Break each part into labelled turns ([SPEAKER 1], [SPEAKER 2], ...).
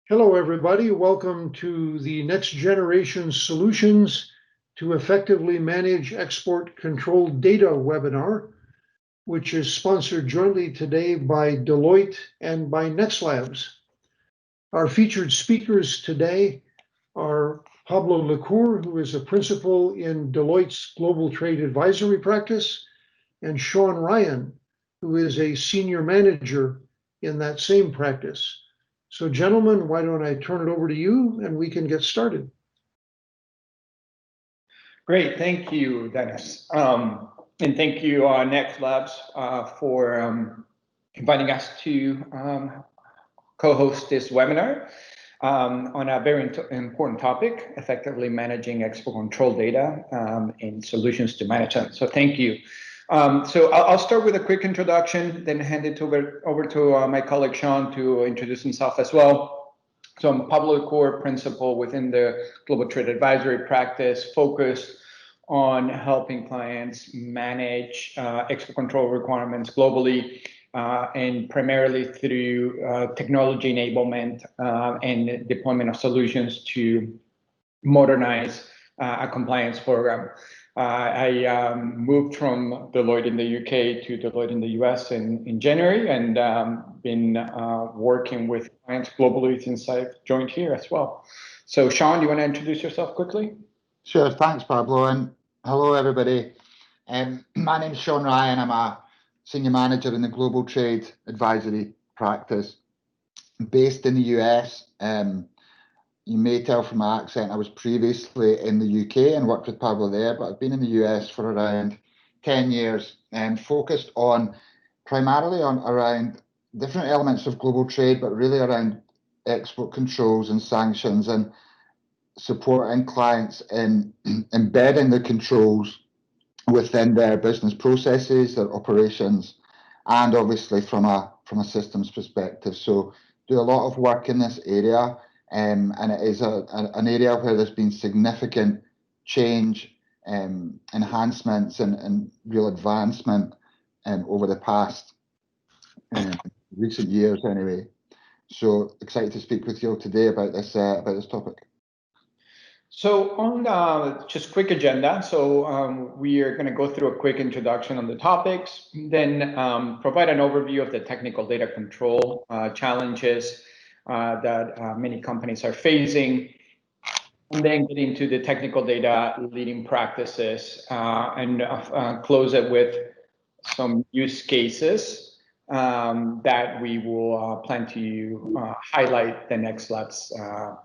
[SPEAKER 1] Hello, everybody. Welcome to the Next Generation Solutions to Effectively Manage Export Controlled Data webinar, which is sponsored jointly today by Deloitte and by NextLabs. Our featured speakers today are Pablo Lacour, who is a principal in Deloitte's Global Trade Advisory practice, and Sean Ryan, who is a senior manager in that same practice. So gentlemen, why don't I turn it over to you and we can get started.
[SPEAKER 2] Great, thank you, Dennis. And thank you, NextLabs, for inviting us to co-host this webinar on a very important topic, effectively managing export control data and solutions to manage them. So thank you. So I'll start with a quick introduction, then hand it over to my colleague Sean to introduce himself as well. So I'm Pablo Lacour, principal within the Global Trade Advisory practice, focused on helping clients manage export control requirements globally, and primarily through technology enablement and deployment of solutions to modernize a compliance program. I moved from Deloitte in the UK to Deloitte in the US in January, and been working with clients globally since I've joined here as well. So Sean, do you want to introduce yourself quickly?
[SPEAKER 3] Sure, thanks Pablo, and hello everybody. My name's Sean Ryan. I'm a senior manager in the Global Trade Advisory practice based in the US. You may tell from my accent I was previously in the UK and worked with Pablo there, but I've been in the US for around 10 years and focused on primarily around different elements of global trade, but really around export controls and sanctions, and supporting clients in embedding the controls within their business processes, their operations, and obviously from a systems perspective. So do a lot of work in this area. And it is an area where there's been significant change, enhancements, and real advancement over the past recent years, anyway. So excited to speak with you all today about this topic.
[SPEAKER 2] So on just quick agenda. So we are going to go through a quick introduction on the topics, then provide an overview of the technical data control challenges that many companies are facing, and then get into the technical data leading practices, and close it with some use cases that we will plan to highlight the NextLabs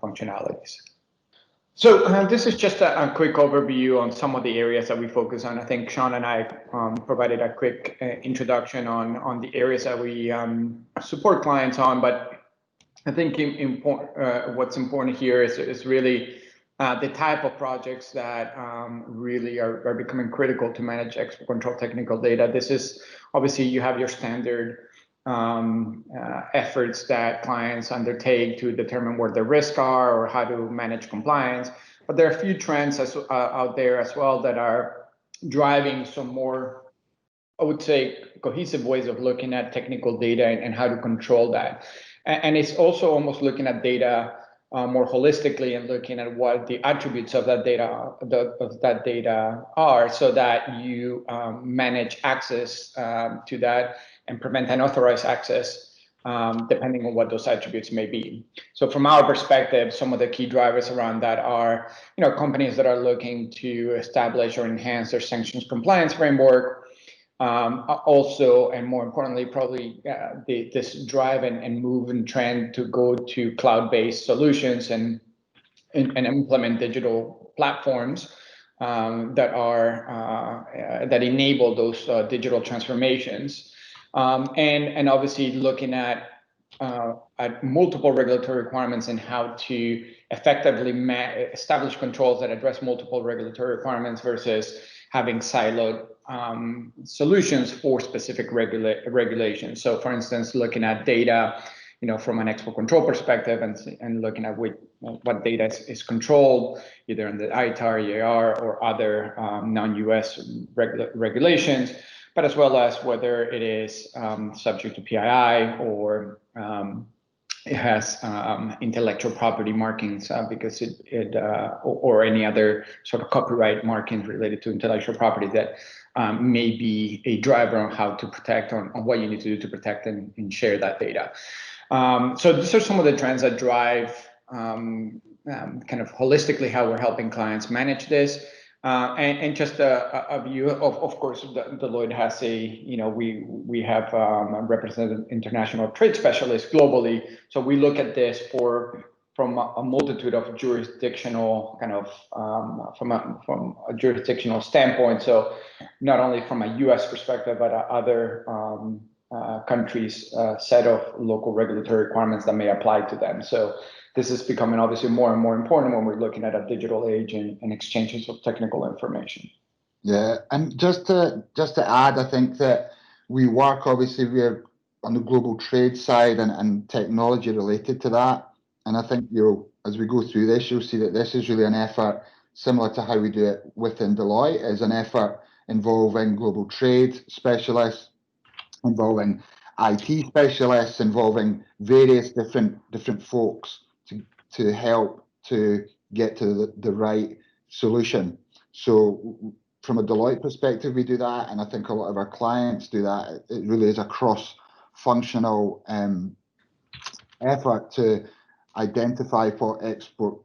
[SPEAKER 2] functionalities. So this is just a quick overview on some of the areas that we focus on. I think Sean and I provided a quick introduction on the areas that we support clients on, but I think what's important here is really the type of projects that really are becoming critical to manage export control technical data. This is obviously, you have your standard efforts that clients undertake to determine where the risks are or how to manage compliance. But there are a few trends out there as well that are driving some more, I would say, cohesive ways of looking at technical data and how to control that. And it's also almost looking at data more holistically and looking at what the attributes of that data are, so that you manage access to that and prevent unauthorized access, depending on what those attributes may be. So from our perspective, some of the key drivers around that are, companies that are looking to establish or enhance their sanctions compliance framework. Also, and more importantly, probably this drive and move and trend to go to cloud-based solutions and implement digital platforms that enable those digital transformations, and obviously looking at multiple regulatory requirements and how to effectively establish controls that address multiple regulatory requirements versus having siloed solutions for specific regulations. So for instance, looking at data, from an export control perspective, and looking at what data is controlled, either in the ITAR, EAR, or other non-US regulations, but as well as whether it is subject to PII or it has intellectual property markings because or any other sort of copyright markings related to intellectual property that may be a driver on how to protect, on what you need to do to protect and share that data. So these are some of the trends that drive kind of holistically how we're helping clients manage this. And just a view of course, Deloitte has we have represented international trade specialists globally. So we look at this from a multitude of jurisdictional kind of from a jurisdictional standpoint. So not only from a U.S. perspective, but other countries' set of local regulatory requirements that may apply to them. So this is becoming obviously more and more important when we're looking at a digital age and exchanges of technical information.
[SPEAKER 3] Yeah, and just to add, I think that we work, obviously, we're on the global trade side and technology related to that. And I think as we go through this, you'll see that this is really an effort similar to how we do it within Deloitte, is an effort involving global trade specialists, involving IT specialists, involving various different folks to help to get to the right solution. So from a Deloitte perspective, we do that, and I think a lot of our clients do that. It really is a cross-functional effort to identify what export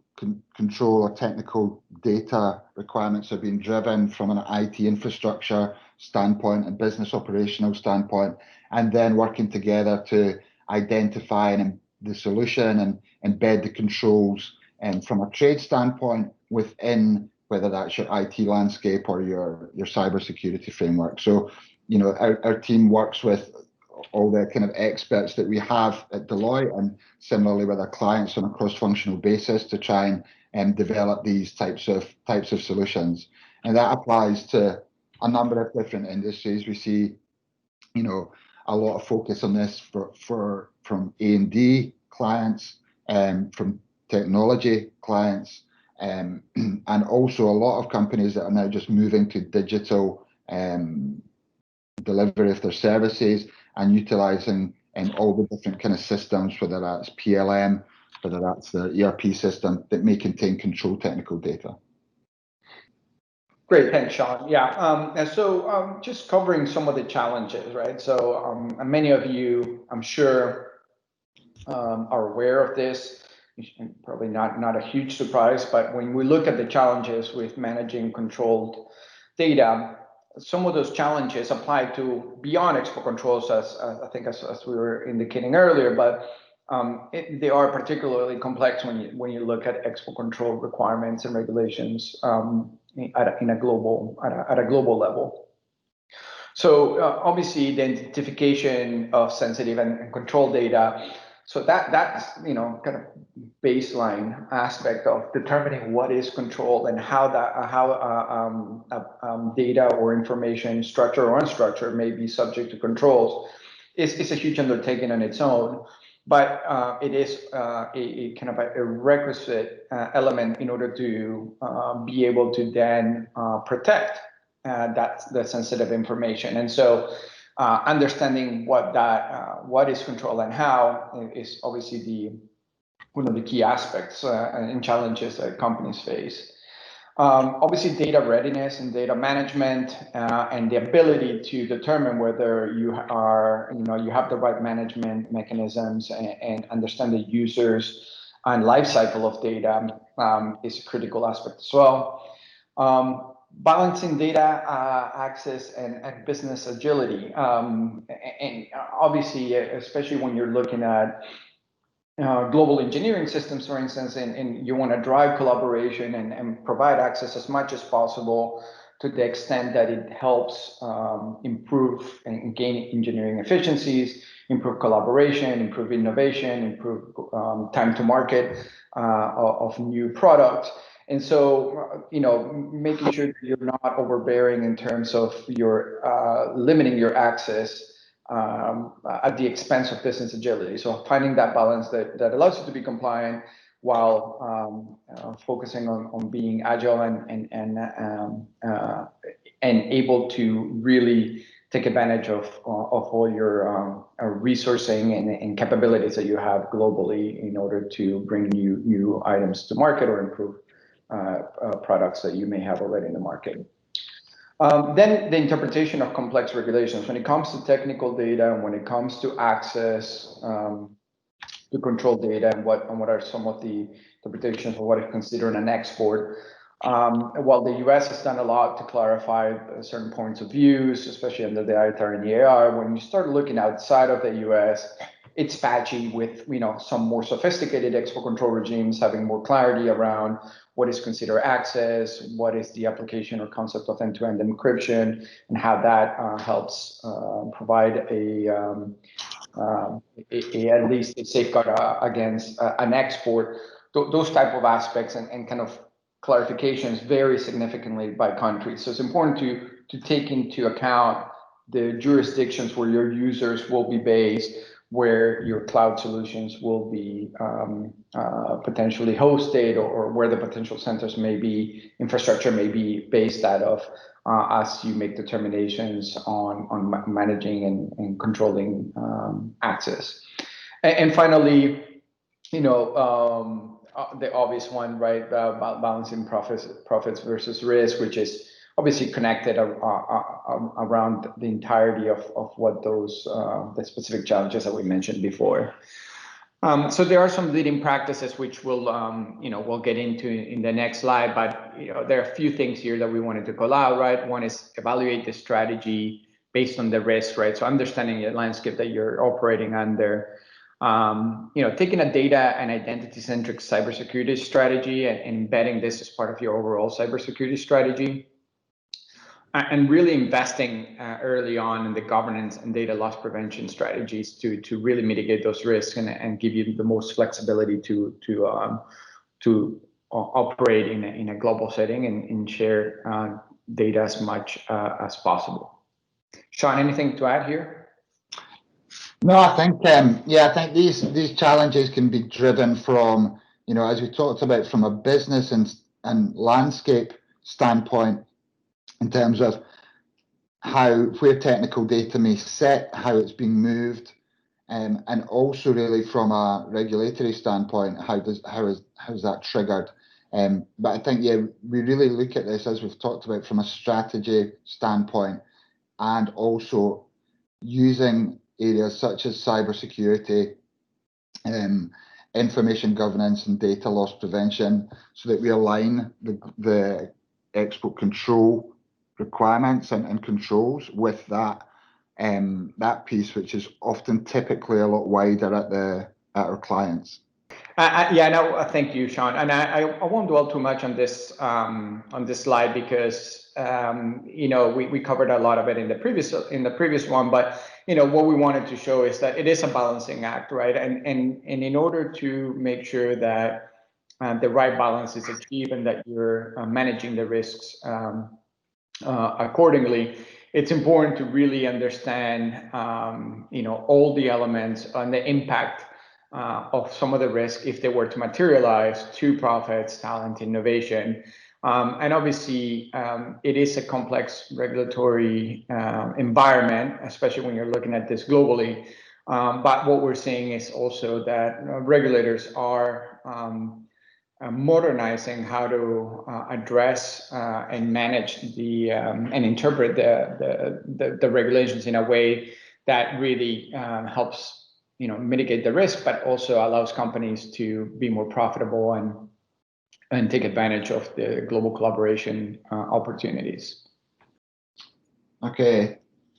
[SPEAKER 3] control or technical data requirements are being driven from an IT infrastructure standpoint and business operational standpoint, and then working together to identify the solution and embed the controls from a trade standpoint within, whether that's your IT landscape or your cybersecurity framework. So, our team works with all the kind of experts that we have at Deloitte, and similarly with our clients on a cross-functional basis to try and develop these types of solutions. And that applies to a number of different industries. We see, a lot of focus on this from A&D clients, from technology clients, and also a lot of companies that are now just moving to digital delivery of their services and utilizing all the different kind of systems, whether that's PLM, whether that's the ERP system that may contain control technical data.
[SPEAKER 2] Great, thanks, Sean. Yeah, and so just covering some of the challenges, right? So many of you, I'm sure, are aware of this. Probably not a huge surprise, but when we look at the challenges with managing controlled data, some of those challenges apply to beyond export controls, as I think as we were indicating earlier, but they are particularly complex when you look at export control requirements and regulations at a global level. So obviously the identification of sensitive and controlled data. So that's kind of baseline aspect of determining what is controlled and how data or information, structure or unstructured, may be subject to controls. It's a huge undertaking on its own, but it is a kind of a requisite element in order to be able to then protect the sensitive information. And so understanding what is controlled and how is obviously one of the key aspects and challenges that companies face. Obviously, data readiness and data management and the ability to determine whether you have the right management mechanisms and understand the users and life cycle of data is a critical aspect as well. Balancing data access and business agility, and obviously, especially when you're looking at global engineering systems, for instance, and you want to drive collaboration and provide access as much as possible to the extent that it helps improve and gain engineering efficiencies, improve collaboration, improve innovation, improve time to market of new products. And so, making sure that you're not overbearing in terms of your limiting your access at the expense of business agility. So finding that balance that allows you to be compliant while focusing on being agile and able to really take advantage of all your resourcing and capabilities that you have globally in order to bring new items to market or improve products that you may have already in the market. Then the interpretation of complex regulations. When it comes to technical data and when it comes to access to control data and what are some of the interpretations of what is considered an export. While the US has done a lot to clarify certain points of views, especially under the ITAR and the AR, when you start looking outside of the US, it's patchy with some more sophisticated export control regimes having more clarity around what is considered access, what is the application or concept of end-to-end encryption, and how that helps provide at least a safeguard against an export. Those type of aspects and kind of clarifications vary significantly by country. So it's important to take into account the jurisdictions where your users will be based, where your cloud solutions will be potentially hosted, or where the potential centers may be, infrastructure may be based out of, as you make determinations on managing and controlling access. And finally, the obvious one, right? Balancing profits versus risk, which is obviously connected around the entirety of what those the specific challenges that we mentioned before. So there are some leading practices which we'll get into in the next slide, but there are a few things here that we wanted to call out, right? One is evaluate the strategy based on the risk, right? So understanding the landscape that you're operating under. Taking a data and identity-centric cybersecurity strategy and embedding this as part of your overall cybersecurity strategy. And really investing early on in the governance and data loss prevention strategies to really mitigate those risks and give you the most flexibility to operate in a global setting and share data as much as possible. Sean, anything to add here?
[SPEAKER 3] No, I think I think these challenges can be driven from as we talked about, from a business and landscape standpoint, in terms of where technical data may sit, how it's being moved, and also really from a regulatory standpoint, how is that triggered? But I think we really look at this, as we've talked about, from a strategy standpoint, and also using areas such as cybersecurity, information governance, and data loss prevention, so that we align the export control requirements and controls with that piece, which is often typically a lot wider at our clients.
[SPEAKER 2] Thank you, Sean. And I won't dwell too much on this slide because we covered a lot of it in the previous one. But what we wanted to show is that it is a balancing act, right? And in order to make sure that the right balance is achieved and that you're managing the risks accordingly, it's important to really understand all the elements and the impact of some of the risk if they were to materialize to profits, talent, innovation. And obviously, it is a complex regulatory environment, especially when you're looking at this globally. But what we're seeing is also that regulators are modernizing how to address and manage and interpret the regulations in a way that really helps mitigate the risk, but also allows companies to be more profitable and take advantage of the global collaboration opportunities.
[SPEAKER 3] Okay,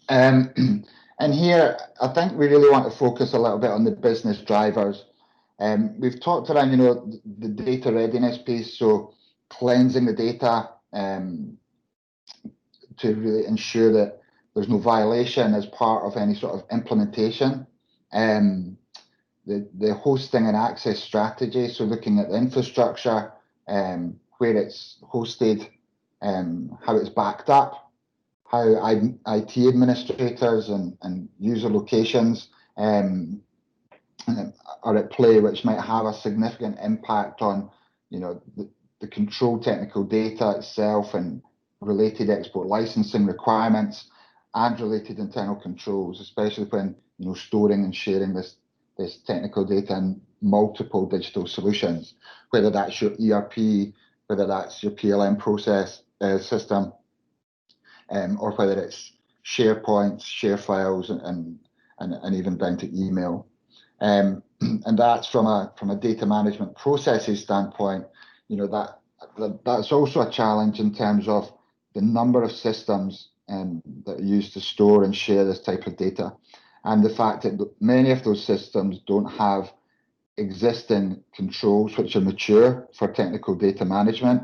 [SPEAKER 3] and here I think we really want to focus a little bit on the business drivers. We've talked around the data readiness piece, so cleansing the data to really ensure that there's no violation as part of any sort of implementation. The hosting and access strategy, so looking at the infrastructure, where it's hosted, how it's backed up, how IT administrators and user locations are at play, which might have a significant impact on the control technical data itself and related export licensing requirements, and related internal controls, especially when storing and sharing this technical data in multiple digital solutions, whether that's your ERP, whether that's your PLM process system, or whether it's SharePoint, share files, and even down to email. And that's from a data management processes standpoint. That's also a challenge in terms of the number of systems that are used to store and share this type of data, and the fact that many of those systems don't have existing controls which are mature for technical data management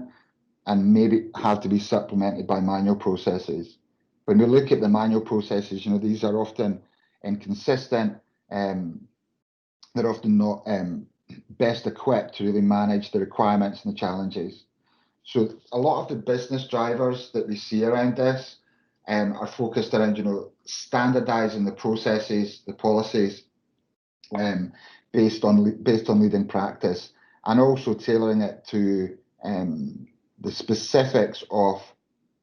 [SPEAKER 3] and maybe have to be supplemented by manual processes. When we look at the manual processes, these are often inconsistent. They're often not best equipped to really manage the requirements and the challenges. So a lot of the business drivers that we see around this are focused around, standardizing the processes, the policies, based on leading practice, and also tailoring it to the specifics of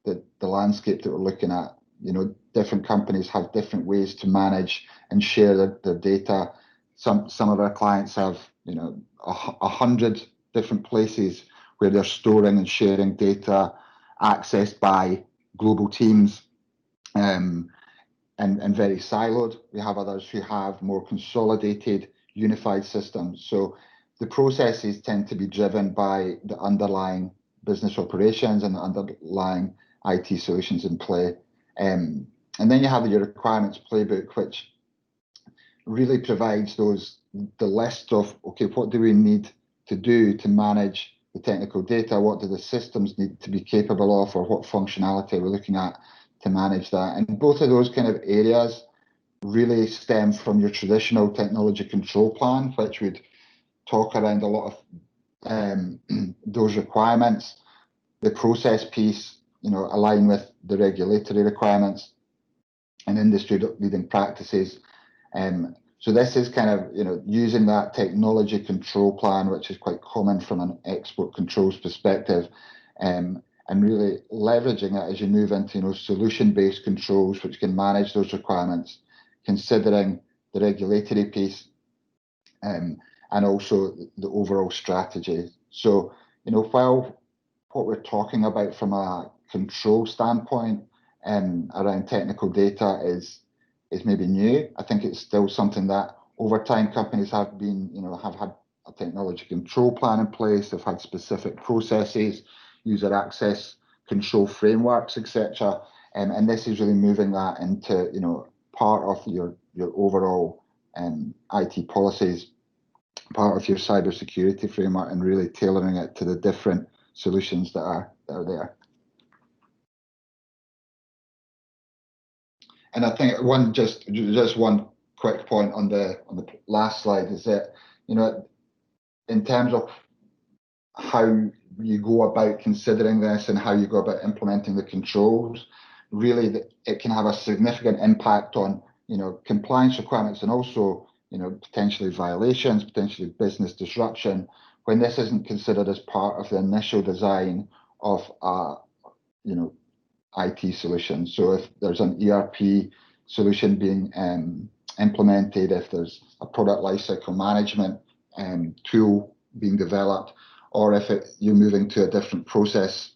[SPEAKER 3] the landscape that we're looking at. Different companies have different ways to manage and share their data. Some of our clients have 100 different places where they're storing and sharing data accessed by global teams, and very siloed. We have others who have more consolidated, unified systems. So the processes tend to be driven by the underlying business operations and the underlying IT solutions in play. And then you have your requirements playbook, which really provides the list of, okay, what do we need to do to manage the technical data? What do the systems need to be capable of, or what functionality are we looking at to manage that? And both of those kind of areas really stem from your traditional technology control plan, which would talk around a lot of those requirements. The process piece, align with the regulatory requirements and industry leading practices. So this is kind of, using that technology control plan, which is quite common from an export controls perspective, and really leveraging it as you move into, solution-based controls, which can manage those requirements, considering the regulatory piece, and also the overall strategy. So, while what we're talking about from a control standpoint around technical data is maybe new, I think it's still something that over time companies have had a technology control plan in place. They've had specific processes, user access control frameworks, etc. And this is really moving that into part of your overall IT policies, part of your cybersecurity framework, and really tailoring it to the different solutions that are there. And I think just one quick point on the last slide is that in terms of how you go about considering this and how you go about implementing the controls, really it can have a significant impact on compliance requirements, and also potentially violations, potentially business disruption, when this isn't considered as part of the initial design of a IT solution. So if there's an ERP solution being implemented, if there's a product lifecycle management tool being developed, or if you're moving to a different process,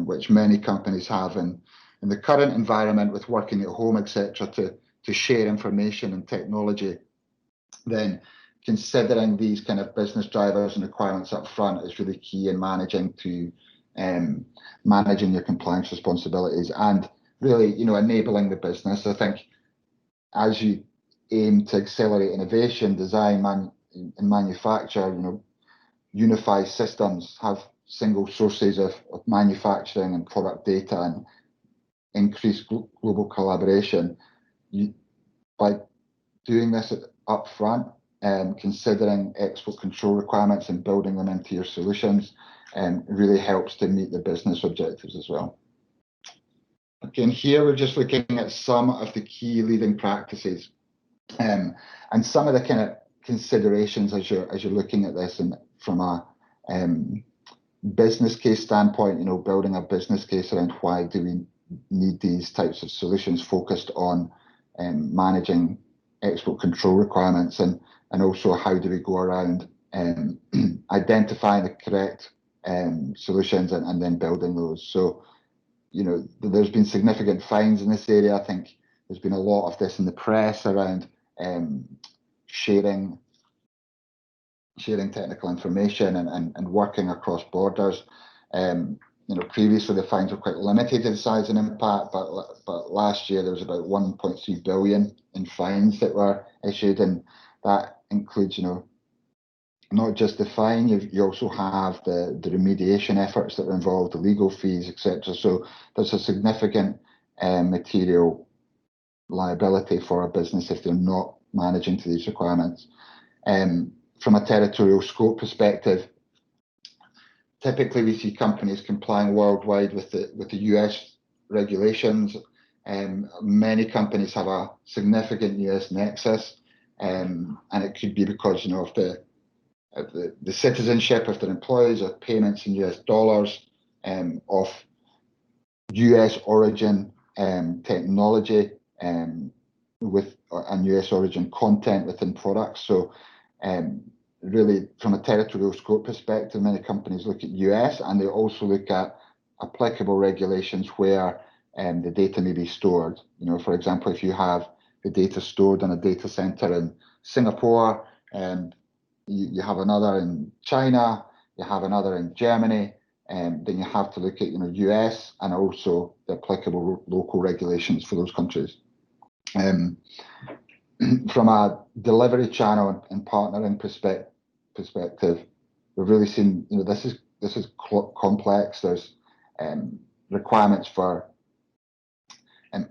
[SPEAKER 3] which many companies have in the current environment with working at home, etc., to share information and technology, then considering these kind of business drivers and requirements up front is really key in managing your compliance responsibilities and really enabling the business. I think as you aim to accelerate innovation, design, and manufacture, unify systems, have single sources of manufacturing and product data, and increase global collaboration. By doing this up front and considering export control requirements and building them into your solutions, really helps to meet the business objectives as well. Again, here we're just looking at some of the key leading practices, and some of the kind of considerations as you're looking at this, and from a business case standpoint, building a business case around why do we need these types of solutions focused on managing export control requirements, and also how do we go around identifying the correct solutions and then building those. So, you know, there's been significant fines in this area. I think there's been a lot of this in the press around sharing technical information and working across borders. You know, previously the fines were quite limited in size and impact, but last year there was about 1.3 billion in fines that were issued, and that includes, you know, not just the fine, you also have the remediation efforts that are involved, the legal fees, etc. So there's a significant material liability for a business if they're not managing to these requirements. From a territorial scope perspective, typically we see companies complying worldwide with the US regulations. Many companies have a significant US nexus, and it could be because, you know, of the citizenship of their employees, or payments in US dollars, of US origin technology, with and US origin content within products. So really, from a territorial scope perspective, many companies look at US, and they also look at applicable regulations where the data may be stored. You know, for example, if you have the data stored in a data center in Singapore, and you have another in China, you have another in Germany, then you have to look at, you know, US and also the applicable local regulations for those countries. From a delivery channel and partnering perspective, we've really seen, you know, this is complex. There's requirements for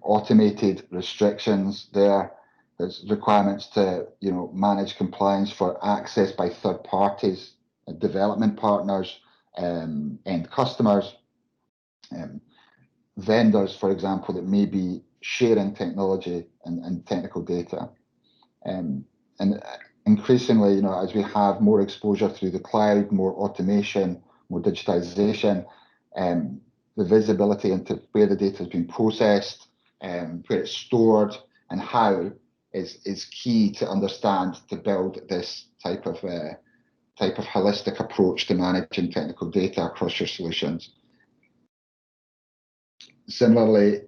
[SPEAKER 3] automated restrictions there. There's requirements to, you know, manage compliance for access by third parties, development partners, and customers, vendors, for example, that may be sharing technology and technical data. And increasingly, you know, as we have more exposure through the cloud, more automation, more digitization, the visibility into where the data has been processed, where it's stored, and how is key to understand, to build this type of holistic approach to managing technical data across your solutions. Similarly,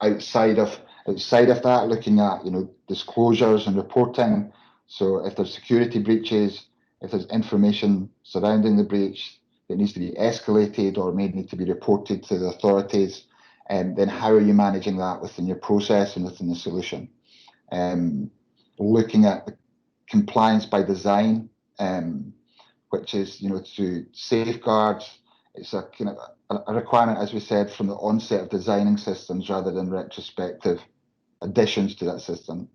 [SPEAKER 3] outside of that, looking at, you know, disclosures and reporting. So if there's security breaches, if there's information surrounding the breach that needs to be escalated or may need to be reported to the authorities, then how are you managing that within your process and within the solution? Looking at the compliance by design, which is, you know, to safeguards. It's a kind of a requirement, as we said, from the onset of designing systems rather than retrospective additions to that system.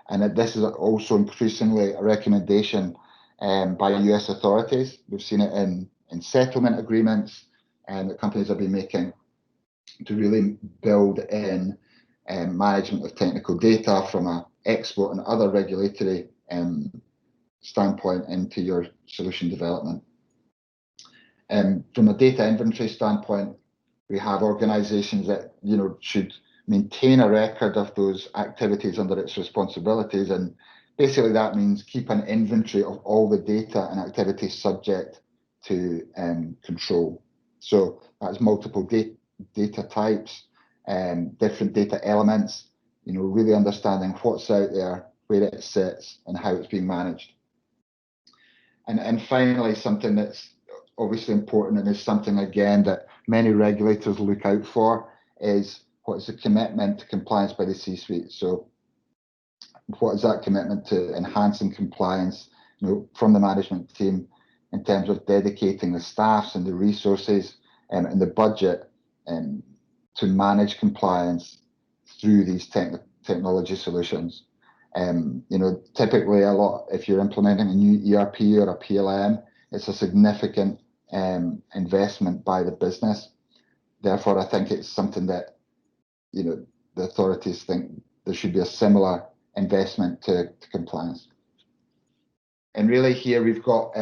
[SPEAKER 3] And that this is also increasingly a recommendation by US authorities. We've seen it in settlement agreements that companies have been making to really build in management of technical data from an export and other regulatory standpoint into your solution development. From a data inventory standpoint, we have organizations that, you know, should maintain a record of those activities under its responsibilities, and basically that means keep an inventory of all the data and activities subject to control. So that's multiple data types, different data elements, you know, really understanding what's out there, where it sits, and how it's being managed. And finally, something that's obviously important, and is something again that many regulators look out for, is what is the commitment to compliance by the C-suite. So what is that commitment to enhancing compliance, you know, from the management team, in terms of dedicating the staffs and the resources and the budget to manage compliance through these technology solutions. You know, typically if you're implementing a new ERP or a PLM, it's a significant investment by the business. Therefore, I think it's something that, you know, the authorities think there should be a similar investment to compliance. And really here we've got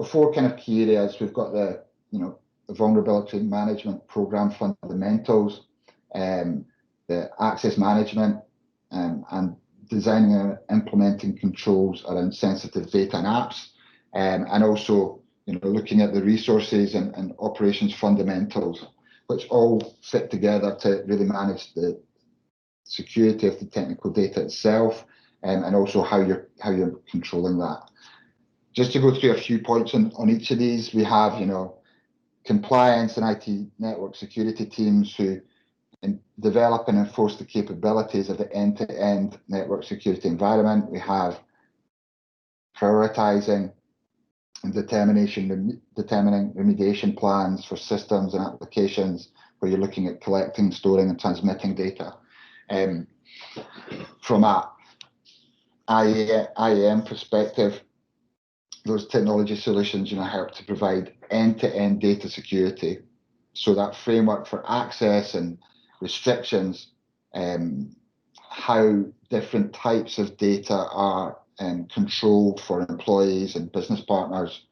[SPEAKER 3] four kind of key areas. We've got the, you know, the vulnerability management program fundamentals. the access management, and designing and implementing controls around sensitive data and apps, and also looking at the resources and operations fundamentals, which all fit together to really manage the security of the technical data itself, and also how you're controlling that. Just to go through a few points on each of these, we have compliance and IT network security teams who develop and enforce the capabilities of the end-to-end network security environment. We have prioritizing and determining remediation plans for systems and applications where you're looking at collecting, storing, and transmitting data. From a IAM perspective, those technology solutions help to provide end-to-end data security. So that framework for access and restrictions, how different types of data are controlled for employees and business partners,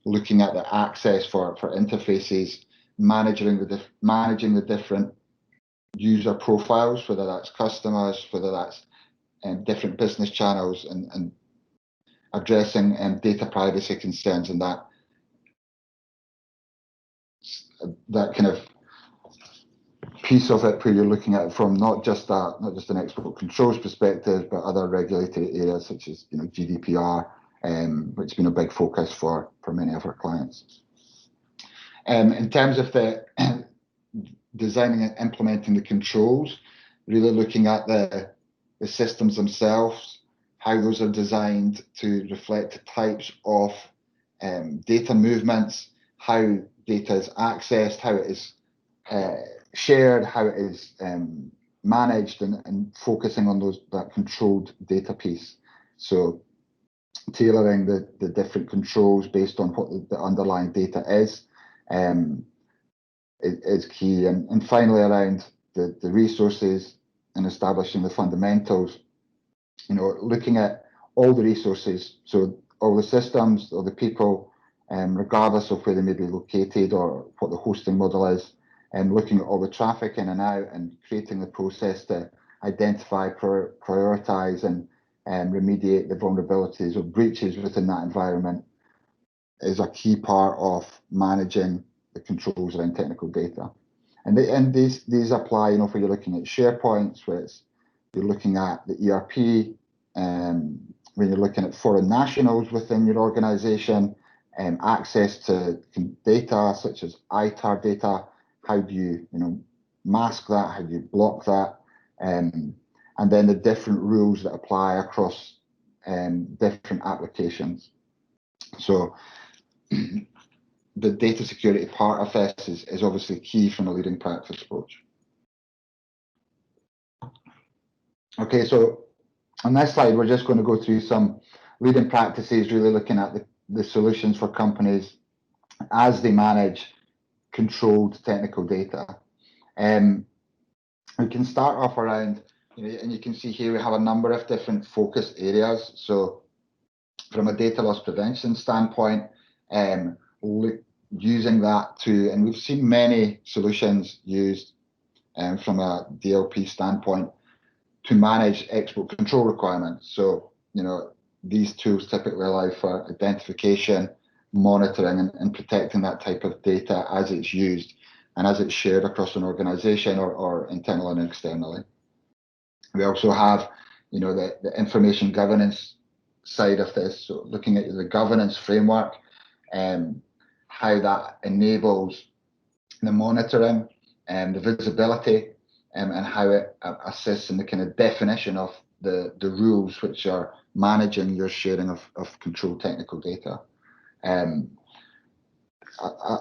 [SPEAKER 3] looking at the access for interfaces, managing the different user profiles, whether that's customers, whether that's different business channels, and addressing data privacy concerns, and that kind of piece of it where you're looking at it from not just an export controls perspective, but other regulatory areas such as GDPR, which has been a big focus for many of our clients. In terms of the designing and implementing the controls, really looking at the systems themselves, how those are designed to reflect the types of data movements, how data is accessed, how it is shared, how it is managed, and focusing on that controlled data piece. So tailoring the different controls based on what the underlying data is key. And finally, around the resources and establishing the fundamentals, looking at all the resources, so all the systems, all the people, regardless of where they may be located or what the hosting model is, and looking at all the traffic in and out and creating the process to identify, prioritize, and remediate the vulnerabilities or breaches within that environment is a key part of managing the controls around technical data. And these apply, where you're looking at SharePoint, where you're looking at the ERP, when you're looking at foreign nationals within your organization, access to data such as ITAR data, how do you mask that, how do you block that, and then the different rules that apply across different applications. So the data security part of this is obviously key from a leading practice approach. Okay, so on this slide, we're just going to go through some leading practices, really looking at the solutions for companies as they manage controlled technical data. We can start off around, and you can see here we have a number of different focus areas. So from a data loss prevention standpoint, using that and we've seen many solutions used from a DLP standpoint to manage export control requirements. So, these tools typically allow for identification, monitoring, and protecting that type of data as it's used and as it's shared across an organization or internal and externally. We also have, the information governance side of this, so looking at the governance framework and how that enables the monitoring and the visibility, and how it assists in the kind of definition of the rules which are managing your sharing of controlled technical data.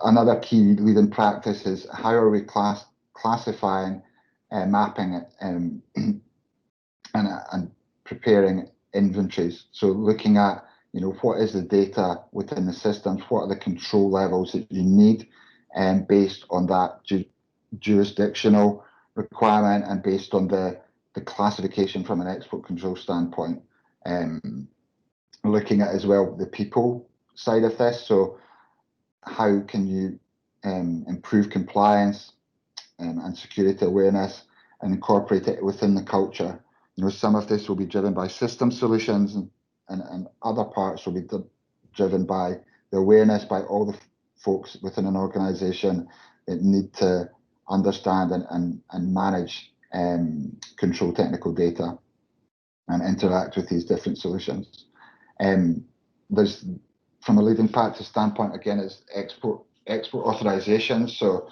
[SPEAKER 3] Another key leading practice is how are we classifying, mapping, and preparing inventories. So looking at what is the data within the systems, what are the control levels that you need, and based on that jurisdictional requirement and based on the classification from an export control standpoint. Looking at as well the people side of this, so how can you improve compliance, and security awareness and incorporate it within the culture. Some of this will be driven by system solutions, and other parts will be driven by the awareness by all the folks within an organization that need to understand and manage control technical data and interact with these different solutions. There's, from a leading practice standpoint, again, it's export authorization. So,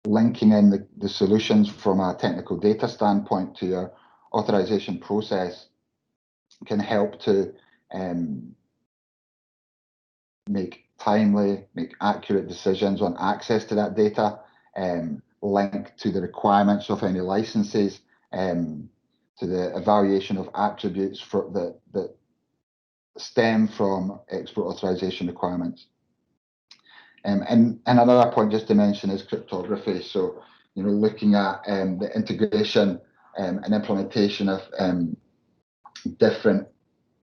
[SPEAKER 3] linking in the solutions from a technical data standpoint to your authorization process can help to make accurate decisions on access to that data, link to the requirements of any licenses, to the evaluation of attributes that stem from export authorization requirements. And another point just to mention is cryptography. So, looking at the integration and implementation of different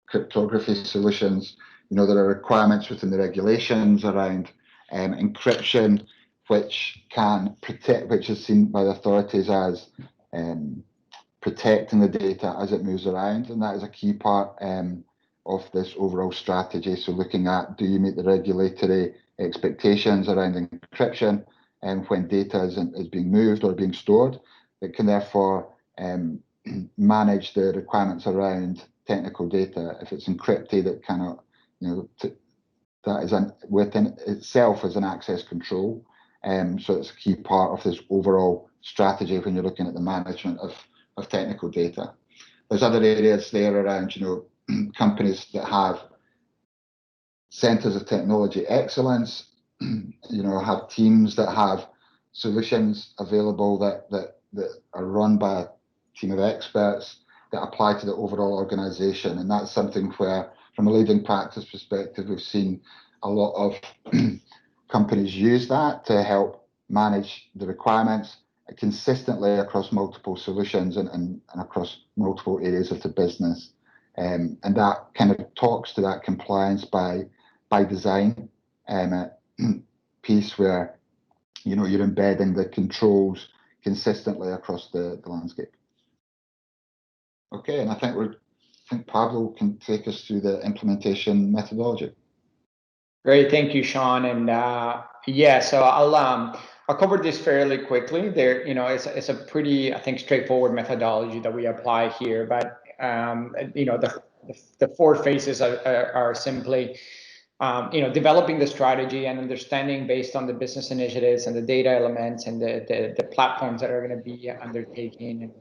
[SPEAKER 3] cryptography solutions. There are requirements within the regulations around encryption, which is seen by the authorities as protecting the data as it moves around, and that is a key part of this overall strategy. So looking at, do you meet the regulatory expectations around encryption and when data is being moved or being stored? It can therefore manage the requirements around technical data. If it's encrypted, it cannot, that is within itself as an access control. So it's a key part of this overall strategy when you're looking at the management of technical data. There's other areas there around, companies that have centers of technology excellence, have teams that have solutions available that are run by a team of experts that apply to the overall organization. And that's something where, from a leading practice perspective, we've seen a lot of companies use that to help manage the requirements consistently across multiple solutions and across multiple areas of the business. And that kind of talks to that compliance by design piece where, you're embedding the controls consistently across the landscape. Okay, and I think Pablo can take us through the implementation methodology.
[SPEAKER 2] Great, thank you, Sean. And yeah, so I'll cover this fairly quickly. There, it's a pretty, I think, straightforward methodology that we apply here. But the four phases are simply developing the strategy and understanding based on the business initiatives and the data elements and the platforms that are going to be undertaken and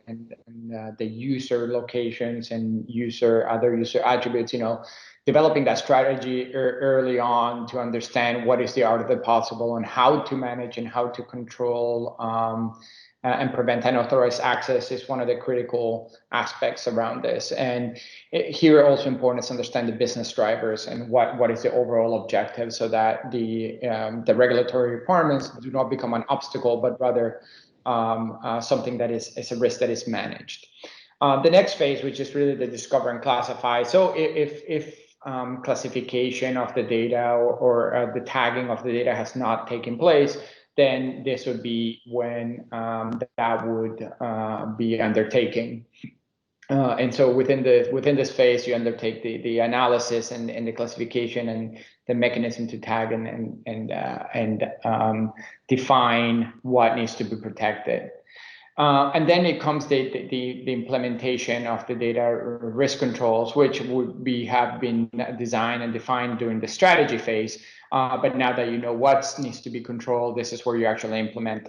[SPEAKER 2] and the user locations and other user attributes. Developing that strategy early on to understand what is the art of the possible and how to manage and how to control and prevent unauthorized access is one of the critical aspects around this. And here also important is to understand the business drivers and what is the overall objective, so that the regulatory requirements do not become an obstacle, but rather something that is a risk that is managed. The next phase, which is really the discover and classify. So if classification of the data or the tagging of the data has not taken place, then this would be when that would be undertaken. And so within this phase, you undertake the analysis and the classification and the mechanism to tag and define what needs to be protected. And then it comes the implementation of the data risk controls, which have been designed and defined during the strategy phase. But now that you know what needs to be controlled, this is where you actually implement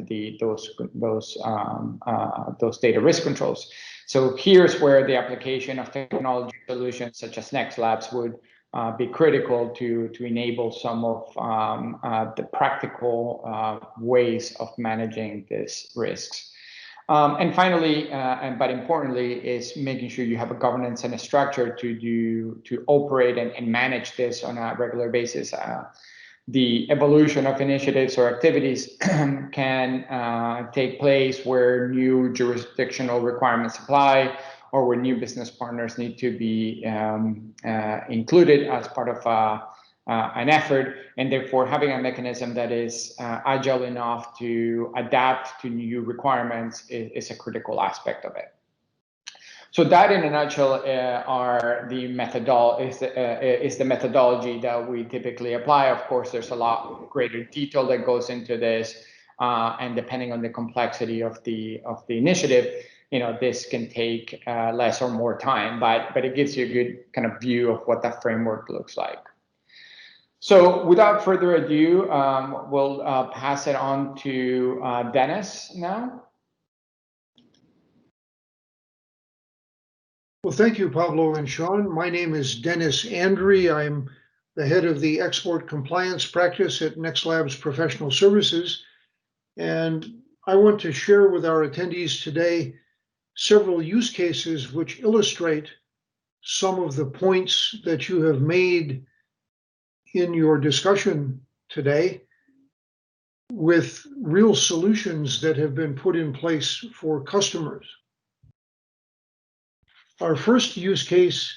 [SPEAKER 2] those data risk controls. So here's where the application of technology solutions such as NextLabs would be critical to enable some of the practical ways of managing these risks. And finally, but importantly, is making sure you have a governance and a structure to operate and manage this on a regular basis. The evolution of initiatives or activities can take place where new jurisdictional requirements apply, or where new business partners need to be included as part of an effort, and therefore having a mechanism that is agile enough to adapt to new requirements is a critical aspect of it. So that, in a nutshell, is the methodology that we typically apply. Of course, there's a lot greater detail that goes into this, and depending on the complexity of the initiative, this can take less or more time, but it gives you a good kind of view of what that framework looks like. So without further ado, we'll pass it on to Dennis now.
[SPEAKER 1] Well, thank you, Pablo and Sean. My name is Dennis Andre. I'm the head of the export compliance practice at NextLabs Professional Services. And I want to share with our attendees today several use cases which illustrate some of the points that you have made in your discussion today with real solutions that have been put in place for customers. Our first use case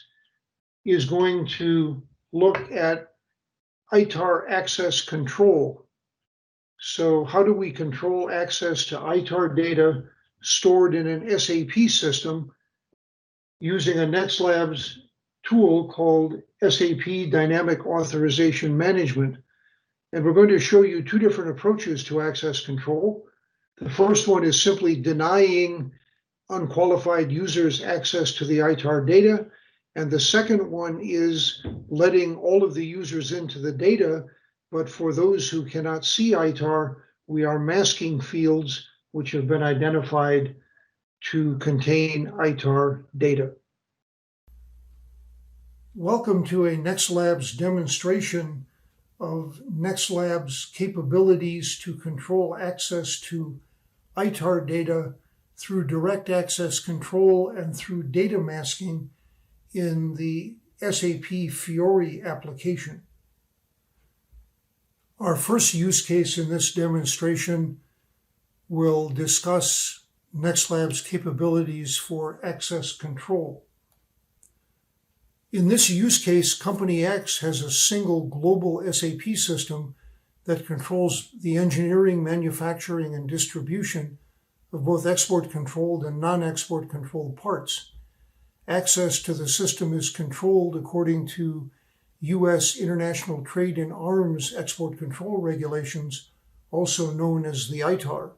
[SPEAKER 1] is going to look at ITAR access control. So how do we control access to ITAR data stored in an SAP system using a NextLabs tool called SAP Dynamic Authorization Management? And we're going to show you two different approaches to access control. The first one is simply denying unqualified users access to the ITAR data. And the second one is letting all of the users into the data, but for those who cannot see ITAR, we are masking fields which have been identified to contain ITAR data. Welcome to a NextLabs demonstration of NextLabs capabilities to control access to ITAR data through direct access control and through data masking in the SAP Fiori application. Our first use case in this demonstration will discuss NextLabs capabilities for access control. In this use case, Company X has a single global SAP system that controls the engineering, manufacturing, and distribution of both export-controlled and non-export controlled parts. Access to the system is controlled according to U.S. International Trade in Arms export control regulations, also known as the ITAR.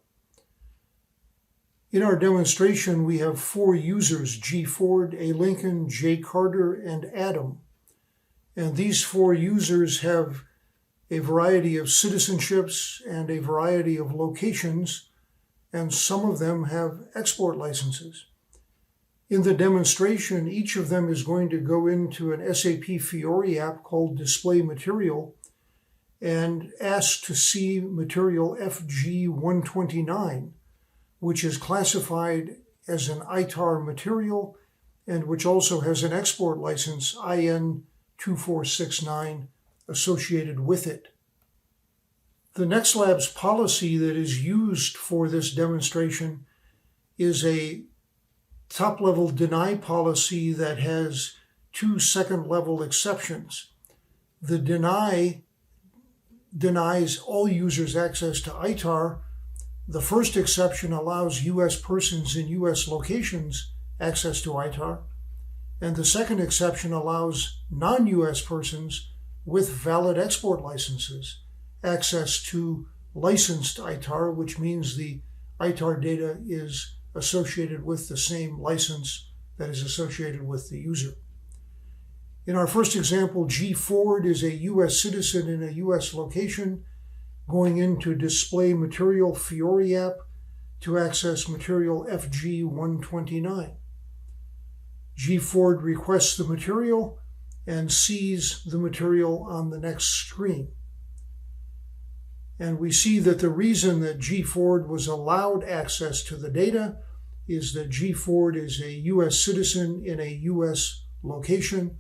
[SPEAKER 1] In our demonstration, we have 4 users, G. Ford, A. Lincoln, J. Carter, and Adam. And these 4 users have a variety of citizenships and a variety of locations, and some of them have export licenses. In the demonstration, each of them is going to go into an SAP Fiori app called Display Material and ask to see material FG129, which is classified as an ITAR material and which also has an export license, IN2469, associated with it. The NextLabs policy that is used for this demonstration is a top-level deny policy that has 2 second-level exceptions. The deny denies all users access to ITAR. The first exception allows U.S. persons in U.S. locations access to ITAR, and the second exception allows non-U.S. persons with valid export licenses access to licensed ITAR, which means the ITAR data is associated with the same license that is associated with the user. In our first example, G. Ford is a U.S. citizen in a U.S. location going into Display Material Fiori app to access material FG129. G. Ford requests the material and sees the material on the next screen. And we see that the reason that G. Ford was allowed access to the data is that G. Ford is a U.S. citizen in a U.S. location,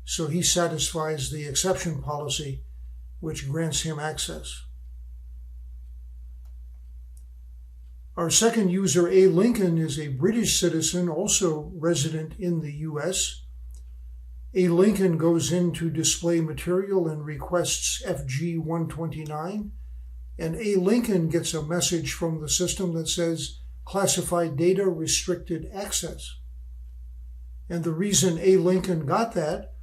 [SPEAKER 1] so he satisfies the exception policy, which grants him access. Our second user, A. Lincoln, is a British citizen, also resident in the U.S. A. Lincoln goes into display material and requests FG 129, and A. Lincoln gets a message from the system that says classified data restricted access. And the reason A. Lincoln got that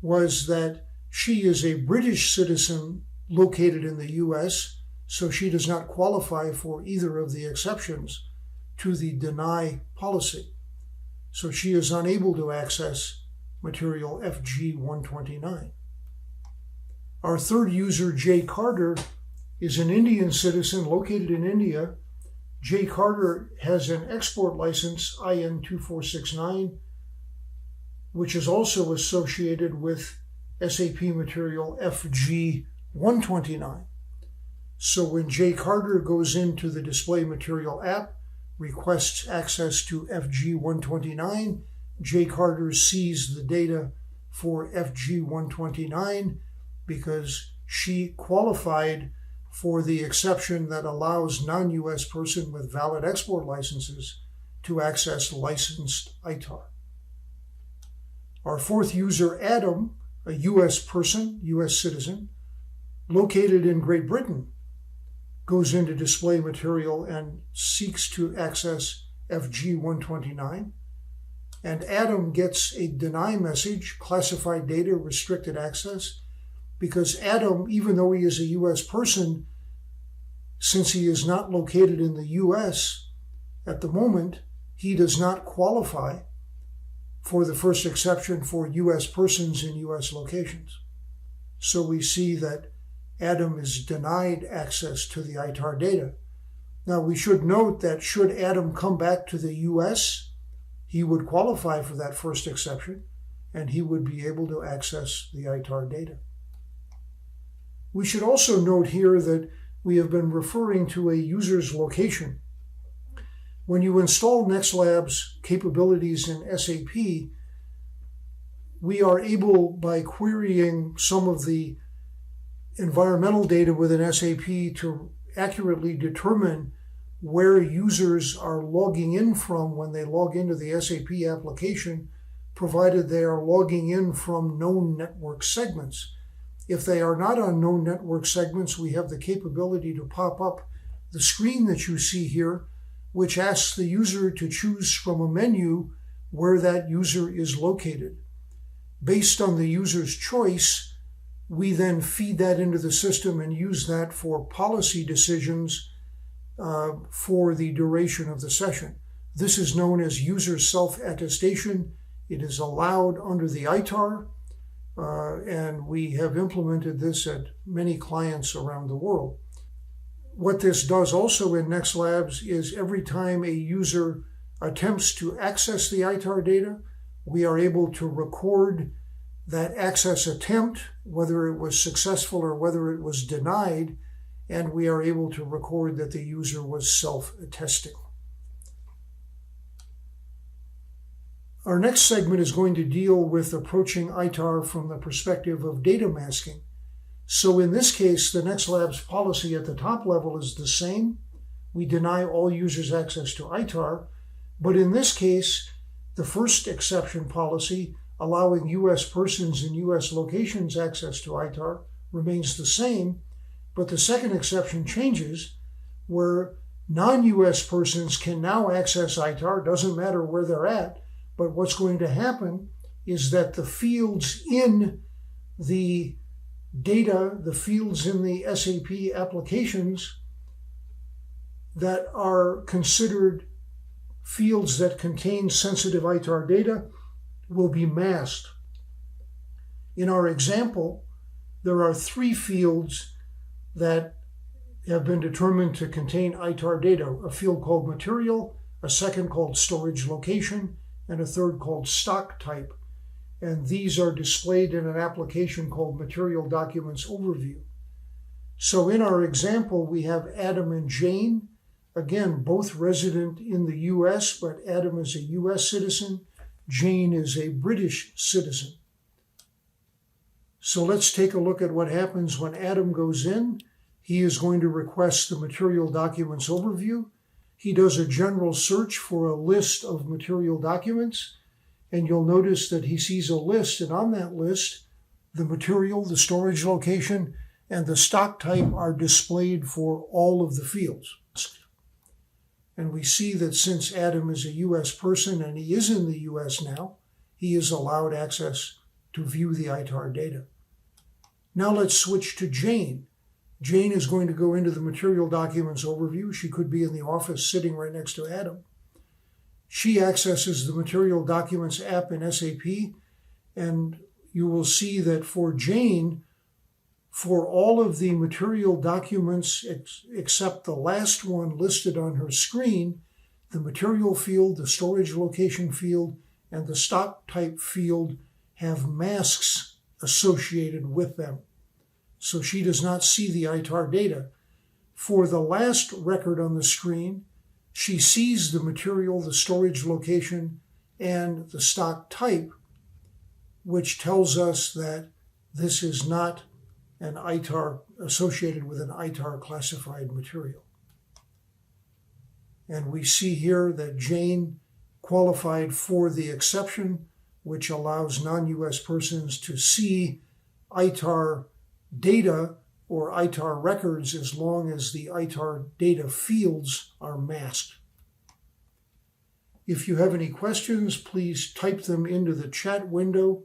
[SPEAKER 1] was that she is a British citizen located in the US, so she does not qualify for either of the exceptions to the deny policy. So she is unable to access material FG 129. Our third user, Jay Carter, is an Indian citizen located in India. Jay Carter has an export license, IN 2469, which is also associated with SAP material FG 129. So when Jay Carter goes into the display material app, requests access to FG 129, Jay Carter sees the data for FG 129 because she qualified for the exception that allows non-US person with valid export licenses to access licensed ITAR. Our fourth user, Adam, a US person, US citizen, located in Great Britain, goes into display material and seeks to access FG 129. And Adam gets a deny message, classified data, restricted access, because Adam, even though he is a US person, since he is not located in the US at the moment, he does not qualify for the first exception for US persons in US locations. So we see that Adam is denied access to the ITAR data. Now we should note that should Adam come back to the US, he would qualify for that first exception and he would be able to access the ITAR data. We should also note here that we have been referring to a user's location. When you install NextLabs capabilities in SAP, we are able, by querying some of the environmental data within SAP, to accurately determine where users are logging in from when they log into the SAP application, provided they are logging in from known network segments. If they are not on known network segments, we have the capability to pop up the screen that you see here, which asks the user to choose from a menu where that user is located. Based on the user's choice, we then feed that into the system and use that for policy decisions for the duration of the session. This is known as user self-attestation. It is allowed under the ITAR, and we have implemented this at many clients around the world. What this does also in NextLabs is every time a user attempts to access the ITAR data, we are able to record that access attempt, whether it was successful or whether it was denied, and we are able to record that the user was self-attesting. Our next segment is going to deal with approaching ITAR from the perspective of data masking. So in this case, the NextLabs policy at the top level is the same. We deny all users access to ITAR, but in this case, the first exception policy, allowing US persons in US locations access to ITAR, remains the same, but the second exception changes, where non-US persons can now access ITAR, doesn't matter where they're at, but what's going to happen is that the fields in the data, the fields in the SAP applications that are considered fields that contain sensitive ITAR data will be masked. In our example, there are 3 fields that have been determined to contain ITAR data, a field called material, a second called storage location, and a third called stock type. And these are displayed in an application called Material Documents Overview. So in our example, we have Adam and Jane, again, both resident in the US, but Adam is a US citizen, Jane is a British citizen. So let's take a look at what happens when Adam goes in. He is going to request the Material Documents Overview. He does a general search for a list of material documents, and you'll notice that he sees a list, and on that list, the material, the storage location, and the stock type are displayed for all of the fields. And we see that since Adam is a U.S. person and he is in the U.S. now, he is allowed access to view the ITAR data. Now let's switch to Jane. Jane is going to go into the material documents overview. She could be in the office sitting right next to Adam. She accesses the material documents app in SAP, and you will see that for Jane, for all of the material documents except the last one listed on her screen, the material field, the storage location field, and the stock type field have masks associated with them. So she does not see the ITAR data. For the last record on the screen, she sees the material, the storage location, and the stock type, which tells us that this is not an ITAR associated with an ITAR classified material. And we see here that Jane qualified for the exception, which allows non-US persons to see ITAR data or ITAR records as long as the ITAR data fields are masked. If you have any questions, please type them into the chat window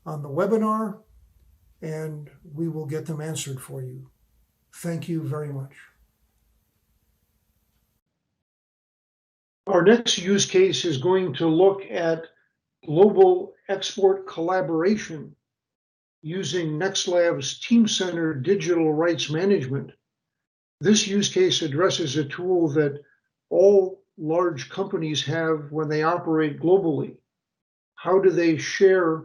[SPEAKER 1] on the webinar, and we will get them answered for you. Thank you very much. Our next use case is going to look at global export collaboration using NextLabs Teamcenter digital rights management. This use case addresses a tool that all large companies have when they operate globally. How do they share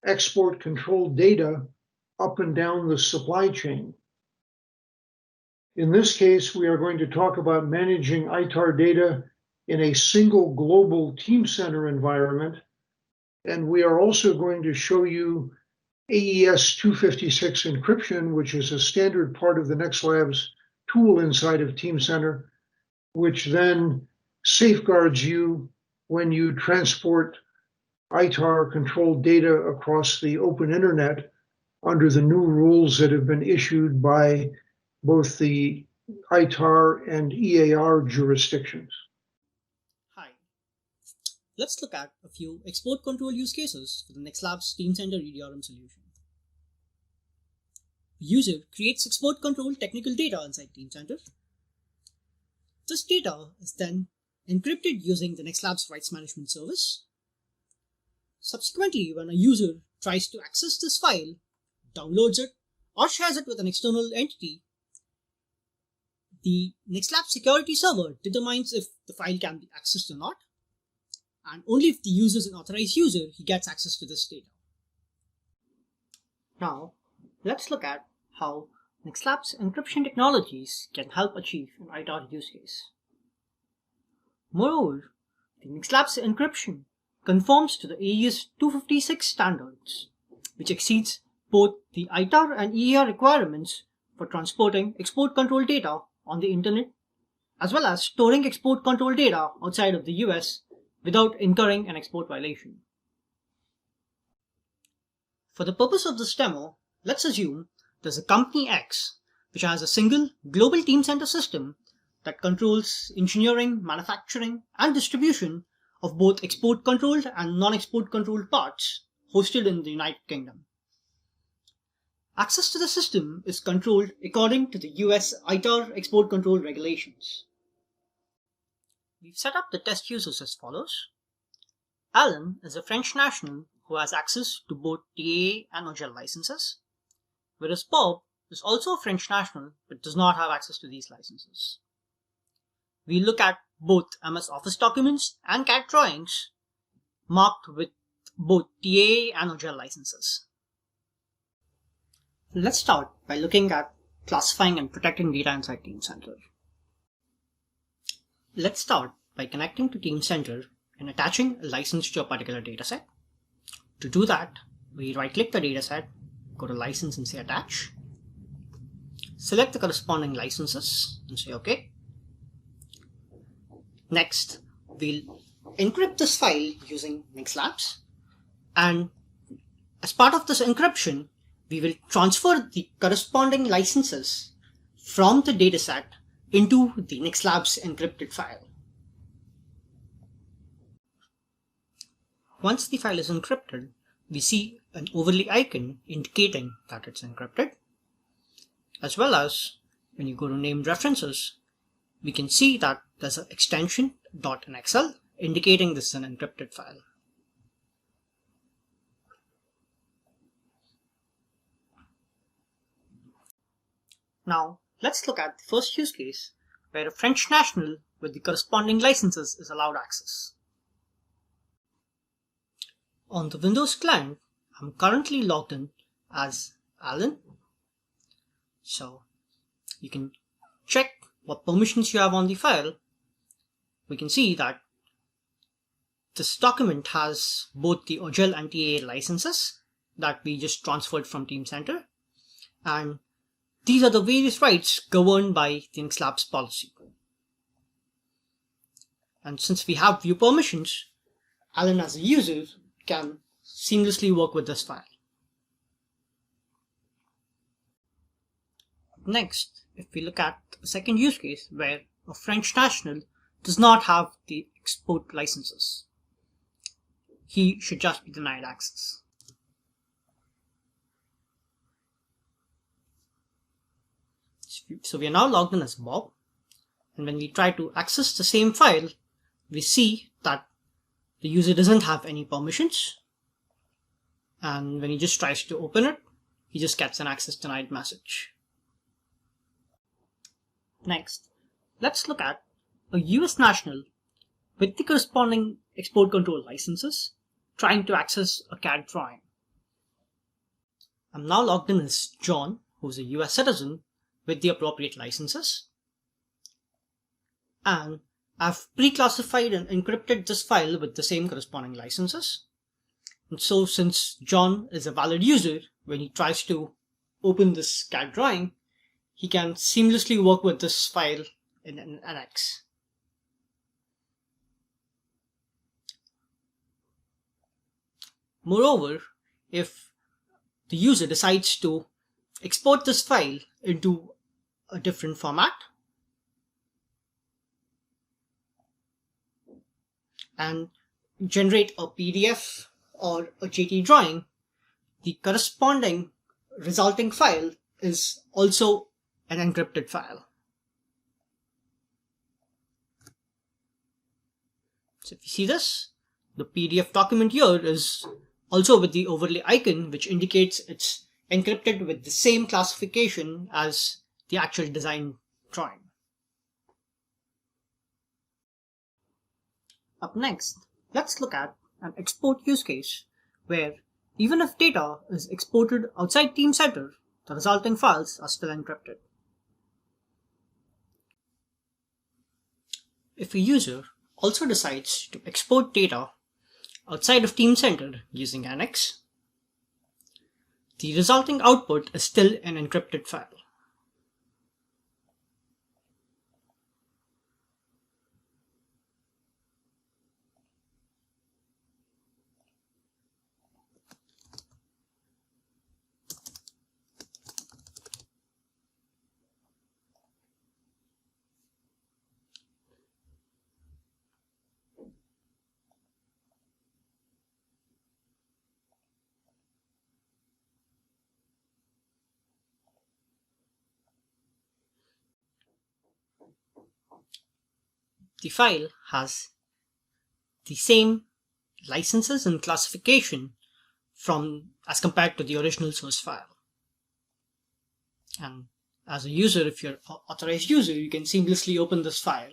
[SPEAKER 1] export control data up and down the supply chain? In this case, we are going to talk about managing ITAR data in a single global Teamcenter environment, and we are also going to show you AES 256 encryption, which is a standard part of the NextLabs tool inside of Teamcenter, which then safeguards you when you transport ITAR controlled data across the open internet under the new rules that have been issued by both the ITAR and EAR jurisdictions.
[SPEAKER 4] Hi. Let's look at a few export control use cases for the NextLabs Teamcenter EDRM solution. The user creates export control technical data inside Teamcenter. This data is then encrypted using the NextLabs rights management service. Subsequently, when a user tries to access this file, downloads it, or shares it with an external entity, the NextLabs security server determines if the file can be accessed or not, and only if the user is an authorized user, he gets access to this data. Now, let's look at how NextLabs encryption technologies can help achieve an ITAR use case. Moreover, the NextLabs encryption conforms to the AES 256 standards, which exceeds both the ITAR and EAR requirements for transporting export control data on the internet, as well as storing export control data outside of the US without incurring an export violation. For the purpose of this demo, let's assume there's a company X which has a single global Teamcenter system that controls engineering, manufacturing, and distribution of both export controlled and non-export controlled parts hosted in the United Kingdom. Access to the system is controlled according to the US ITAR export control regulations. We've set up the test users as follows. Alan is a French national who has access to both TAA and OGL licenses, whereas Bob is also a French national but does not have access to these licenses. We look at both MS Office documents and CAD drawings marked with both TAA and OGL licenses. Let's start by looking at classifying and protecting data inside Teamcenter. Let's start by connecting to Teamcenter and attaching a license to a particular dataset. To do that, we right-click the dataset, go to License and say Attach. Select the corresponding licenses and say OK. Next, we'll encrypt this file using NextLabs, and as part of this encryption, we will transfer the corresponding licenses from the dataset into the NextLabs encrypted file. Once the file is encrypted, we see an overlay icon indicating that it's encrypted, as well as when you go to named references, we can see that there's an extension .nxl indicating this is an encrypted file. Now, let's look at the first use case where a French national with the corresponding licenses is allowed access. On the Windows client, I'm currently logged in as Alan. So you can check what permissions you have on the file. We can see that this document has both the OGL and TA licenses that we just transferred from Teamcenter, and these are the various rights governed by the NextLabs policy. And since we have view permissions, Alan as a user can seamlessly work with this file. Next, if we look at a second use case where a French national does not have the export licenses, he should just be denied access. So we are now logged in as Bob, and when we try to access the same file, we see that the user doesn't have any permissions, and when he just tries to open it, he just gets an access denied message. Next, let's look at a US national with the corresponding export control licenses trying to access a CAD drawing. I'm now logged in as John, who's a US citizen with the appropriate licenses, and I've pre-classified and encrypted this file with the same corresponding licenses. And so since John is a valid user, when he tries to open this CAD drawing, he can seamlessly work with this file in an annex. Moreover, if the user decides to export this file into a different format and generate a PDF or a JT drawing, the corresponding resulting file is also an encrypted file. So if you see this, the PDF document here is also with the overlay icon, which indicates it's encrypted with the same classification as the actual design drawing. Up next, let's look at an export use case where even if data is exported outside Teamcenter, the resulting files are still encrypted. If a user also decides to export data outside of Teamcenter using Annex, the resulting output is still an encrypted file. The file has the same licenses and classification as compared to the original source file. And as a user, if you're an authorized user, you can seamlessly open this file.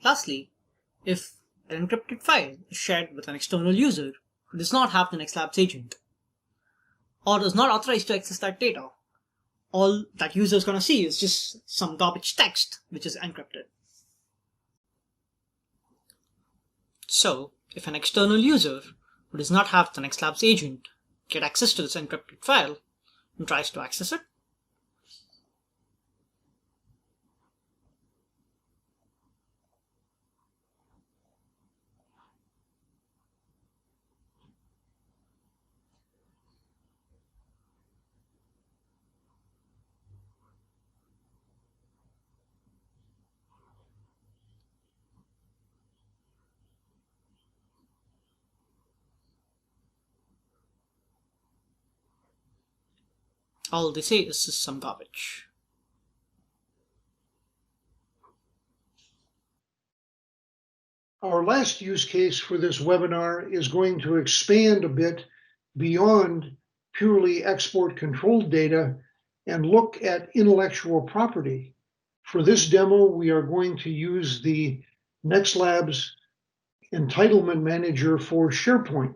[SPEAKER 4] Lastly, if an encrypted file is shared with an external user who does not have the NextLabs agent or is not authorized to access that data, all that user is going to see is just some garbage text which is encrypted. So, if an external user who does not have the NextLabs agent get access to this encrypted file and tries to access it. All they say is this is some garbage.
[SPEAKER 1] Our last use case for this webinar is going to expand a bit beyond purely export controlled data and look at intellectual property. For this demo, we are going to use the NextLabs Entitlement Manager for SharePoint.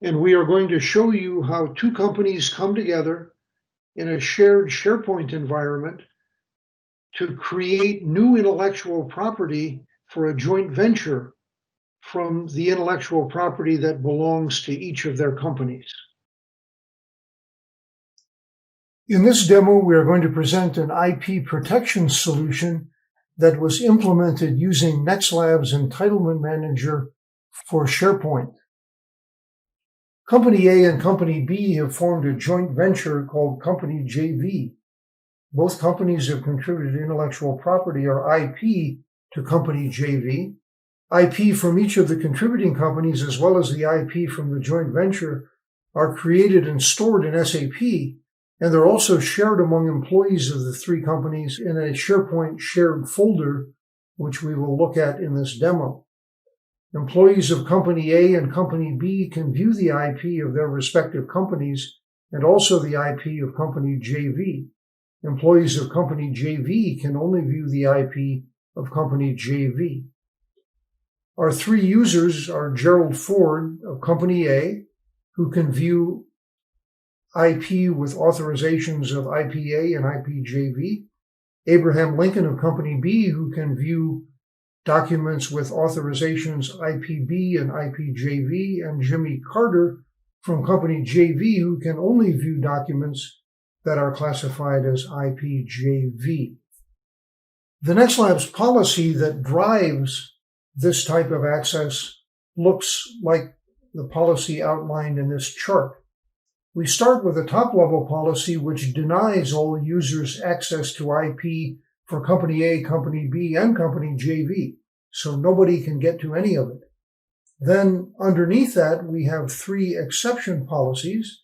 [SPEAKER 1] And we are going to show you how two companies come together in a shared SharePoint environment to create new intellectual property for a joint venture from the intellectual property that belongs to each of their companies. In this demo, we are going to present an IP protection solution that was implemented using NextLabs Entitlement Manager for SharePoint. Company A and Company B have formed a joint venture called Company JV. Both companies have contributed intellectual property or IP to Company JV. IP from each of the contributing companies as well as the IP from the joint venture are created and stored in SAP, and they're also shared among employees of the three companies in a SharePoint shared folder, which we will look at in this demo. Employees of Company A and Company B can view the IP of their respective companies and also the IP of Company JV. Employees of Company JV can only view the IP of Company JV. Our three users are Gerald Ford of Company A, who can view IP with authorizations of IPA and IPJV, Abraham Lincoln of Company B, who can view documents with authorizations IPB and IPJV, and Jimmy Carter from Company JV, who can only view documents that are classified as IPJV. The NextLabs policy that drives this type of access looks like the policy outlined in this chart. We start with a top-level policy which denies all users access to IP for Company A, Company B, and Company JV, so nobody can get to any of it. Then underneath that, we have three exception policies.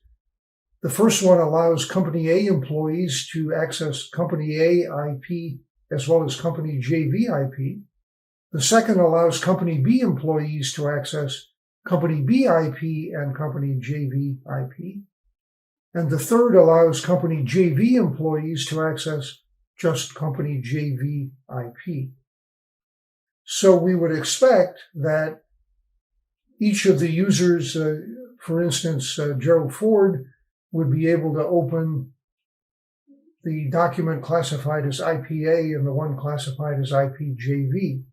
[SPEAKER 1] The first one allows Company A employees to access Company A IP as well as Company JV IP. The second allows Company B employees to access Company B IP and Company JV IP. And the third allows Company JV employees to access just Company JV IP. So we would expect that each of the users, for instance, Gerald Ford, would be able to open the document classified as IPA and the one classified as IPJV.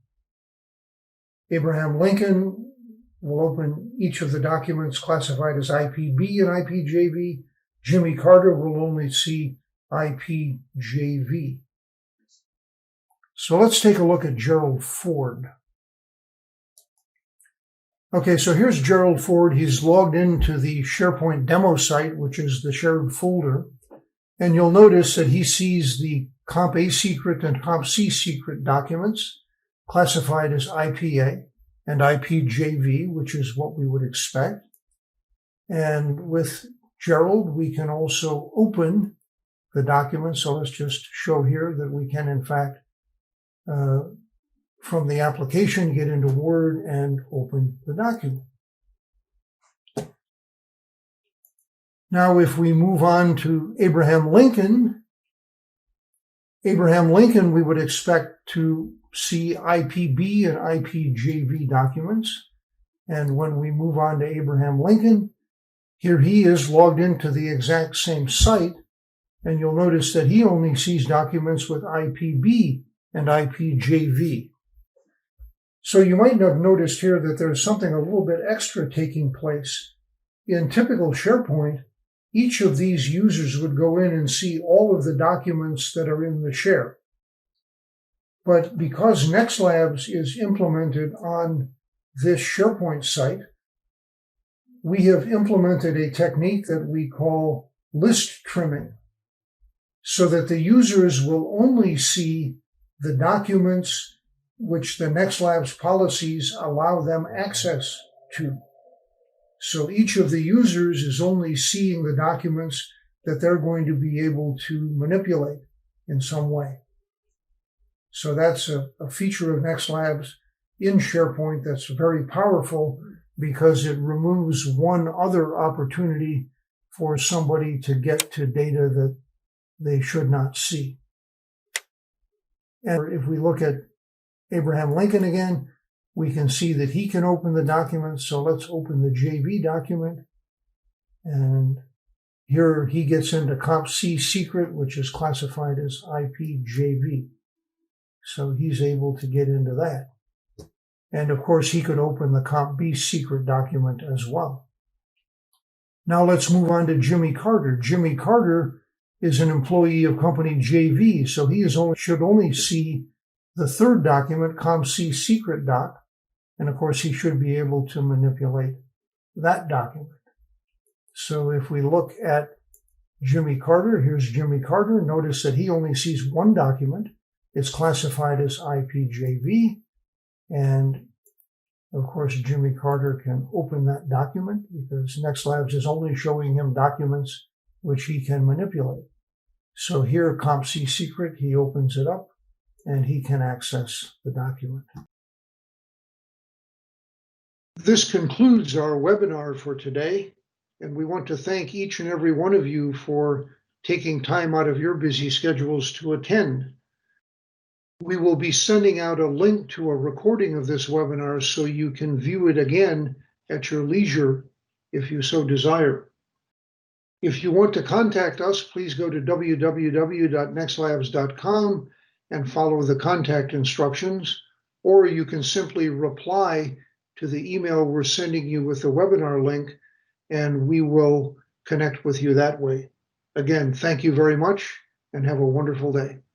[SPEAKER 1] Abraham Lincoln will open each of the documents classified as IPB and IPJV. Jimmy Carter will only see IPJV. So let's take a look at Gerald Ford. Okay, so here's Gerald Ford. He's logged into the SharePoint demo site, which is the shared folder. And you'll notice that he sees the Comp A secret and Comp C secret documents classified as IPA and IPJV, which is what we would expect. And with Gerald, we can also open the document. So let's just show here that we can, in fact, from the application, get into Word and open the document. Now, if we move on to Abraham Lincoln, we would expect to see IPB and IPJV documents. And when we move on to Abraham Lincoln, here he is logged into the exact same site, and you'll notice that he only sees documents with IPB and IPJV. So you might have noticed here that there's something a little bit extra taking place. in typical SharePoint, each of these users would go in and see all of the documents that are in the share. But because NextLabs is implemented on this SharePoint site, we have implemented a technique that we call list trimming, so that the users will only see the documents which the NextLabs policies allow them access to. So each of the users is only seeing the documents that they're going to be able to manipulate in some way. So that's a feature of NextLabs in SharePoint that's very powerful, because it removes one other opportunity for somebody to get to data that they should not see. And if we look at Abraham Lincoln again, we can see that he can open the document. So let's open the JV document. And here he gets into Comp C secret, which is classified as IPJV. So he's able to get into that. And of course, he could open the Comp B secret document as well. Now let's move on to Jimmy Carter. Jimmy Carter is an employee of company JV, so he should only see the third document, Comp C secret doc, and of course he should be able to manipulate that document. So if we look at Jimmy Carter, here's Jimmy Carter. Notice that he only sees one document. It's classified as IPJV, and of course Jimmy Carter can open that document because NextLabs is only showing him documents which he can manipulate. So here, Comp C secret, he opens it up and he can access the document. This concludes our webinar for today, and we want to thank each and every one of you for taking time out of your busy schedules to attend. We will be sending out a link to a recording of this webinar so you can view it again at your leisure if you so desire. If you want to contact us, please go to www.nextlabs.com and follow the contact instructions, or you can simply reply to the email we're sending you with the webinar link, and we will connect with you that way. Again, thank you very much and have a wonderful day.